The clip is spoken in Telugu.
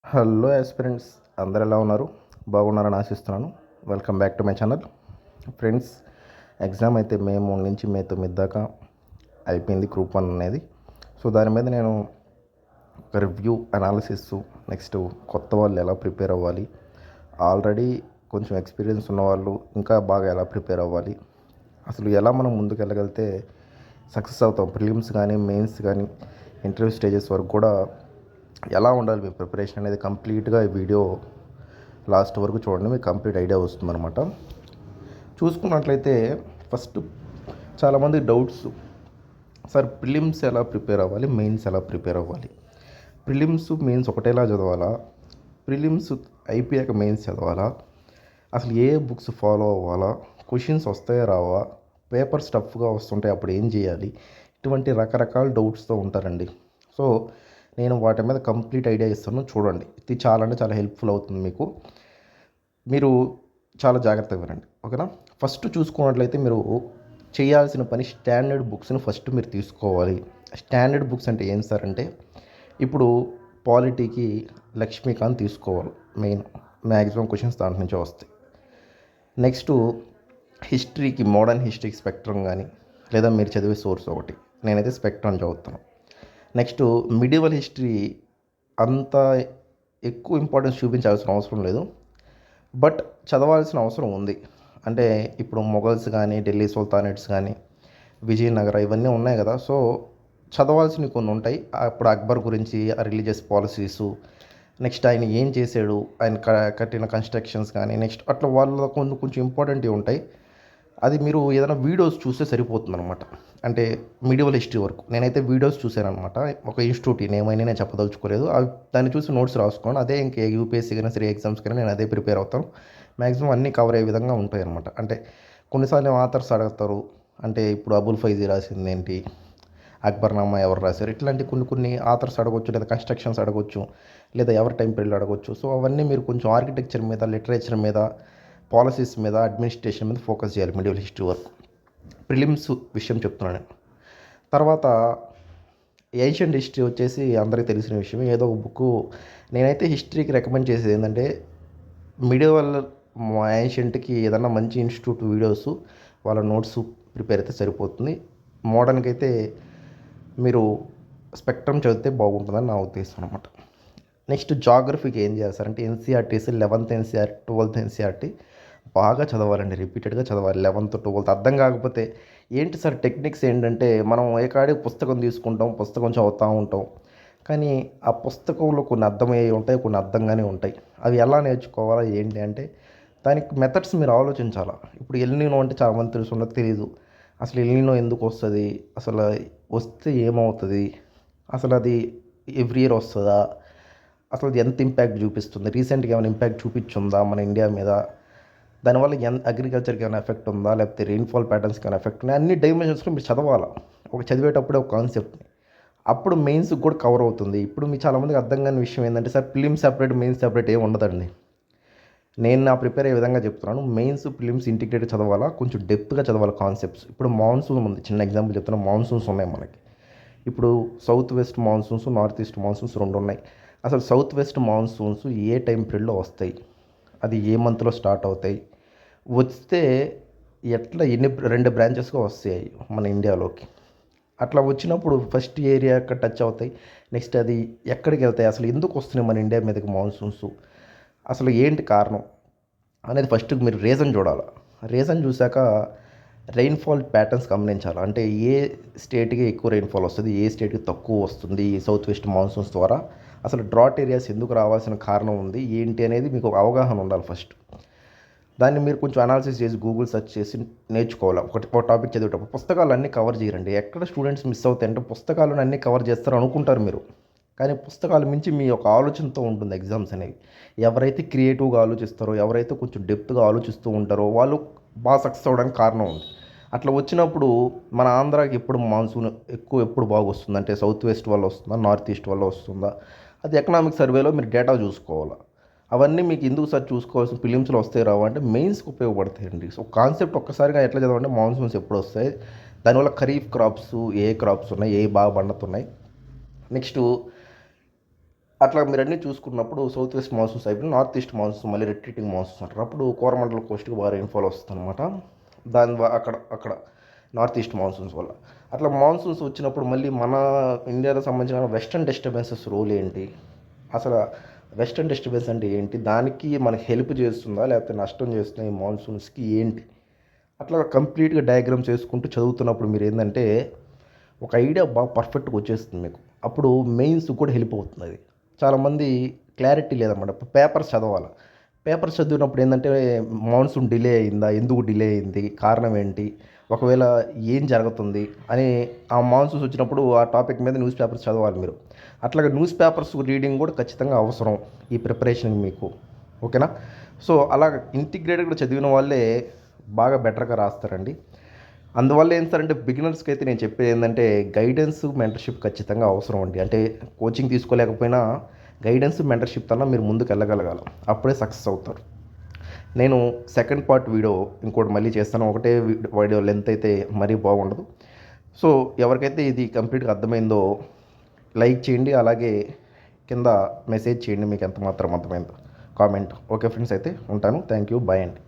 హలో ఆస్పిరెంట్స్, అందరు ఎలా ఉన్నారు? బాగున్నారని ఆశిస్తున్నాను. Welcome back to my channel. Friends, exam అయితే మే 3 నుంచి మే 9 దాకా అయిపోయింది, గ్రూప్ 1 అనేది. సో దాని మీద నేను ఒక రివ్యూ అనాలిసిస్, నెక్స్ట్ కొత్త వాళ్ళు ఎలా ప్రిపేర్ అవ్వాలి, ఆల్రెడీ కొంచెం ఎక్స్పీరియన్స్ ఉన్నవాళ్ళు ఇంకా బాగా ఎలా ప్రిపేర్ అవ్వాలి, అసలు ఎలా మనం ముందుకు వెళ్ళగలిగితే సక్సెస్ అవుతాం, ప్రిలిమ్స్ కానీ మెయిన్స్ కానీ ఇంటర్వ్యూ స్టేజెస్ వరకు కూడా ఎలా ఉండాలి మీ ప్రిపరేషన్ అనేది కంప్లీట్గా ఈ వీడియో లాస్ట్ వరకు చూడండి, మీకు కంప్లీట్ ఐడియా వస్తుందన్నమాట. చూసుకున్నట్లయితే ఫస్ట్ చాలామంది డౌట్స్, సార్ ప్రిలిమ్స్ ఎలా ప్రిపేర్ అవ్వాలి, మెయిన్స్ ఎలా ప్రిపేర్ అవ్వాలి, ప్రిలిమ్స్ మెయిన్స్ ఒకటేలా చదవాలా, ప్రిలిమ్స్ అయిపోయాక మెయిన్స్ చదవాలా, అసలు ఏ బుక్స్ ఫాలో అవ్వాలా, క్వశ్చన్స్ వస్తాయా రావా, పేపర్ స్టఫ్గా వస్తుంటే అప్పుడు ఏం చేయాలి, ఇటువంటి రకరకాల డౌట్స్తో ఉంటారండి. సో నేను వాటి మీద కంప్లీట్ ఐడియా ఇస్తాను, చూడండి. ఇది చాలా అంటే చాలా హెల్ప్ఫుల్ అవుతుంది మీకు. మీరు చాలా జాగ్రత్తగా వినండి, ఓకేనా? ఫస్ట్ చూసుకున్నట్లయితే మీరు చేయాల్సిన పని స్టాండర్డ్ బుక్స్ని ఫస్ట్ మీరు తీసుకోవాలి. స్టాండర్డ్ బుక్స్ అంటే ఏం సార్ అంటే, ఇప్పుడు పాలిటీకి లక్ష్మీకాంత్ తీసుకోవాలి, మెయిన్ మ్యాక్సిమం క్వశ్చన్స్ దాంట్ నుంచే వస్తాయి. నెక్స్ట్ హిస్టరీకి మోడర్న్ హిస్టరీకి స్పెక్ట్రమ్ కానీ, లేదా మీరు చదివే సోర్స్ ఒకటి, నేనైతే స్పెక్ట్రమ్ చదువుతాను. నెక్స్ట్ మిడివల్ హిస్టరీ అంత ఎక్కువ ఇంపార్టెన్స్ చూపించాల్సిన అవసరం లేదు, బట్ చదవాల్సిన అవసరం ఉంది. అంటే ఇప్పుడు మొఘల్స్ కానీ, ఢిల్లీ సుల్తానేట్స్ కానీ, విజయనగర ఇవన్నీ ఉన్నాయి కదా, సో చదవాల్సినవి కొన్ని ఉంటాయి. అప్పుడు అక్బర్ గురించి, ఆ రిలీజియస్ పాలసీసు, నెక్స్ట్ ఆయన ఏం చేశాడు, ఆయన కట్టిన కన్స్ట్రక్షన్స్ కానీ, నెక్స్ట్ అట్లా వాళ్ళ కొంచెం ఇంపార్టెంట్వి ఉంటాయి. అది మీరు ఏదైనా వీడియోస్ చూస్తే సరిపోతుంది అనమాట. అంటే మిడివల్ హిస్టరీ వరకు నేనైతే వీడియోస్ చూశాను అనమాట. ఒక ఇన్స్టిట్యూట్ ఏమైనా నేను చెప్పదలుచుకోలేదు, అవి దాన్ని చూసి నోట్స్ రాసుకోండి. అదే ఇంకే యూపీఎస్సీ కానీ సరే ఎగ్జామ్స్ కానీ నేను అదే ప్రిపేర్ అవుతాను. మ్యాక్సిమం అన్నీ కవర్ అయ్యే విధంగా ఉంటాయి అనమాట. అంటే కొన్నిసార్లు ఆథర్స్ అడుగుతారు, అంటే ఇప్పుడు అబుల్ ఫైజీ రాసింది ఏంటి, అక్బర్నామా ఎవరు రాశారు, ఇట్లాంటి కొన్ని ఆథర్స్ అడగొచ్చు, లేదా కన్స్ట్రక్షన్స్ అడగొచ్చు, లేదా ఎవరి టైం పీరియడ్ అడగొచ్చు. సో అవన్నీ మీరు కొంచెం ఆర్కిటెక్చర్ మీద, లిటరేచర్ మీద, పాలసీస్ మీద, అడ్మినిస్ట్రేషన్ మీద ఫోకస్ చేయాలి మిడివల్ హిస్టరీ వరకు. ప్రిలిమ్స్ విషయం చెప్తున్నాను నేను. తర్వాత ఏన్షియంట్ హిస్టరీ వచ్చేసి అందరికీ తెలిసిన విషయం, ఏదో ఒక బుక్. నేనైతే హిస్టరీకి రికమెండ్ చేసేది ఏంటంటే, మిడివల్ ఏన్షియంట్కి ఏదన్నా మంచి ఇన్స్టిట్యూట్ వీడియోస్, వాళ్ళ నోట్స్ ప్రిపేర్ అయితే సరిపోతుంది. మోడర్న్కి అయితే మీరు స్పెక్ట్రమ్ చదివితే బాగుంటుందని నా ఉద్దేశం అనమాట. నెక్స్ట్ జాగ్రఫీకి ఏం చేస్తారంటే, NCERTs 11th NCR, 12th NCERT బాగా చదవాలండి, రిపీటెడ్గా చదవాలి. 11th 12th అర్థం కాకపోతే ఏంటి సార్ టెక్నిక్స్ ఏంటంటే, మనం ఏ కాడికి పుస్తకం తీసుకుంటాం, పుస్తకం చదువుతూ ఉంటాం, కానీ ఆ పుస్తకంలో కొన్ని అర్థమయ్యేవి ఉంటాయి, కొన్ని అర్థంగానే ఉంటాయి. అవి ఎలా నేర్చుకోవాలా ఏంటి అంటే, దానికి మెథడ్స్ మీరు ఆలోచించాలా. ఇప్పుడు ఎల్నినో అంటే చాలామంది తెలుసుండదు, తెలియదు. అసలు ఎల్నినో ఎందుకు వస్తుంది, అసలు వస్తే ఏమవుతుంది, అసలు అది ఎవ్రీ ఇయర్ వస్తుందా, అసలు అది ఎంత ఇంపాక్ట్ చూపిస్తుంది, రీసెంట్గా ఏమైనా ఇంపాక్ట్ చూపించుందా మన ఇండియా మీద, దానివల్ల అగ్రికల్చర్కి ఏమైనా ఎఫెక్ట్ ఉందా, లేకపోతే రెయిన్ఫాల్ ప్యాటర్న్స్కి ఏమైనా ఎఫెక్ట్ ఉన్నాయి, అన్ని డైమెన్షన్స్లో మీరు చదవాలి ఒక చదివేటప్పుడే ఒక కాన్సెప్ట్ని. అప్పుడు మెయిన్స్కి కూడా కవర్ అవుతుంది. ఇప్పుడు మీ చాలామందికి అర్థం కాని విషయం ఏంటంటే, sir prelims separate, mains separate ఏమి ఉండదండి. నేను నా ప్రిపేర్ అయ్యే విధంగా చెప్తున్నాను. మెయిన్స్ ప్రిలిమ్స్ ఇంటిగ్రేట్ చదవాలా, కొంచెం డెప్త్గా చదవాలి కాన్సెప్ట్స్. ఇప్పుడు మాన్సూన్ ఉంది, చిన్న ఎగ్జాంపుల్ చెప్తున్నా. మాన్సూన్స్ ఉన్నాయి మనకి. ఇప్పుడు south west monsoons, north east monsoons రెండు ఉన్నాయి. అసలు సౌత్ వెస్ట్ మాన్సూన్స్ ఏ టైం పీరియడ్లో వస్తాయి, అది ఏ మంత్లో స్టార్ట్ అవుతాయి, వస్తే ఎట్లా రెండు బ్రాంచెస్గా వస్తాయి మన ఇండియాలోకి. అట్లా వచ్చినప్పుడు ఫస్ట్ ఏరియా ఎక్కడ టచ్ అవుతాయి, నెక్స్ట్ అది ఎక్కడికి వెళ్తాయి, అసలు ఎందుకు వస్తున్నాయి మన ఇండియా మీదకి మాన్సూన్స్, అసలు ఏంటి కారణం అనేది ఫస్ట్ మీరు రీజన్ చూడాలి. రీజన్ చూశాక రెయిన్ఫాల్ ప్యాటర్న్స్ గమనించాలి. అంటే ఏ స్టేట్కి ఎక్కువ రెయిన్ఫాల్ వస్తుంది, ఏ స్టేట్కి తక్కువ వస్తుంది ఈ సౌత్ వెస్ట్ మాన్సూన్స్ ద్వారా, అసలు డ్రాట్ ఏరియాస్ ఎందుకు రావాల్సిన కారణం ఉంది ఏంటి అనేది మీకు ఒక అవగాహన ఉండాలి ఫస్ట్. దాన్ని మీరు కొంచెం అనాలిసిస్ చేసి గూగుల్ సెర్చ్ చేసి నేర్చుకోవాలి. ఒక టాపిక్ చదివేటప్పుడు పుస్తకాలు అన్నీ కవర్ చేయరండి. ఎక్కడ స్టూడెంట్స్ మిస్ అవుతాయి అంటే, పుస్తకాలను అన్నీ కవర్ చేస్తారు అనుకుంటారు మీరు, కానీ పుస్తకాలు మించి మీ యొక్క ఆలోచనతో ఉంటుంది ఎగ్జామ్స్ అనేవి. ఎవరైతే క్రియేటివ్గా ఆలోచిస్తారో, ఎవరైతే కొంచెం డెప్త్గా ఆలోచిస్తూ ఉంటారో వాళ్ళు బాగా సక్సెస్ అవ్వడానికి కారణం ఉంది. అట్లా వచ్చినప్పుడు మన ఆంధ్రాకి ఎప్పుడు మాన్సూన్ ఎప్పుడు బాగా వస్తుంది అంటే, సౌత్ వెస్ట్ వల్ల వస్తుందా, నార్త్ ఈస్ట్ వల్ల వస్తుందా, అది ఎకనామిక్ సర్వేలో మీరు డేటా చూసుకోవాలి. అవన్నీ మీకు ఎందుకు సార్ చూసుకోవాల్సిన, ఫిలిమ్స్లో వస్తాయి రావు అంటే మెయిన్స్కి ఉపయోగపడతాయండి. సో కాన్సెప్ట్ ఒక్కసారిగా ఎట్లా చదవంటే, మాన్సూన్స్ ఎప్పుడు వస్తాయి, దానివల్ల ఖరీఫ్ క్రాప్స్ ఏ క్రాప్స్ ఉన్నాయి, ఏ బాగా పండుతున్నాయి, నెక్స్ట్ అట్లా మీరు అన్నీ చూసుకున్నప్పుడు సౌత్ వెస్ట్ మాన్సూన్స్ అయిపోయి నార్త్ ఈస్ట్ మాన్సూన్ మళ్ళీ రిట్రీటింగ్ మాన్సూన్స్ అంటారు. అప్పుడు కోరమండల్ కోస్ట్కి బాగా రెయిన్ఫాల్ వస్తుంది అనమాట. అక్కడ నార్త్ ఈస్ట్ మాన్సూన్స్ వల్ల అట్లా మాన్సూన్స్ వచ్చినప్పుడు మళ్ళీ మన ఇండియాలో సంబంధించిన వెస్టర్న్ డిస్టర్బెన్సెస్ రోల్ ఏంటి, అసలు వెస్టర్న్ డిస్టర్బెన్స్ అంటే ఏంటి, దానికి మనకి హెల్ప్ చేస్తుందా లేకపోతే నష్టం చేస్తున్నా ఈ మాన్సూన్స్కి ఏంటి, అట్లా కంప్లీట్గా డయాగ్రామ్ చేసుకుంటూ చదువుతున్నప్పుడు మీరు ఏంటంటే ఒక ఐడియా బాగా పర్ఫెక్ట్గా వచ్చేస్తుంది మీకు. అప్పుడు మెయిన్స్ కూడా హెల్ప్ అవుతుంది. అది చాలామంది క్లారిటీ లేదన్నమాట. పేపర్స్ చదవాలి. పేపర్స్ చదివినప్పుడు ఏంటంటే మాన్సూన్ డిలే అయిందా, ఎందుకు డిలే అయింది, కారణం ఏంటి, ఒకవేళ ఏం జరుగుతుంది అని ఆ మాన్సూన్స్ వచ్చినప్పుడు ఆ టాపిక్ మీద న్యూస్ పేపర్స్ చదవాలి మీరు. అట్లాగే న్యూస్ పేపర్స్ రీడింగ్ కూడా ఖచ్చితంగా అవసరం ఈ ప్రిపరేషన్ మీకు. ఓకేనా? సో అలా ఇంటిగ్రేటెడ్గా చదివిన వాళ్ళే బాగా బెటర్గా రాస్తారండి. అందువల్ల ఏం సార్ అంటే బిగినర్స్కి అయితే నేను చెప్పేది ఏంటంటే గైడెన్స్ మెంటర్షిప్ ఖచ్చితంగా అవసరం అండి. అంటే కోచింగ్ తీసుకోలేకపోయినా గైడెన్స్ మెంటర్షిప్ అన్నా మీరు ముందుకు వెళ్ళగలగాలి, అప్పుడే సక్సెస్ అవుతారు. నేను సెకండ్ పార్ట్ వీడియో ఇంకోటి మళ్ళీ చేస్తాను. ఒకటే వీడియో లెంత్ అయితే మరీ బాగుండదు. సో ఎవరికైతే ఇది కంప్లీట్గా అర్థమైందో లైక్ చేయండి, అలాగే కింద మెసేజ్ చేయండి మీకు ఎంత మాత్రం అర్థమైందో, కామెంట్. ఓకే ఫ్రెండ్స్, అయితే ఉంటాను. థ్యాంక్ యూ, బాయ్ అండి.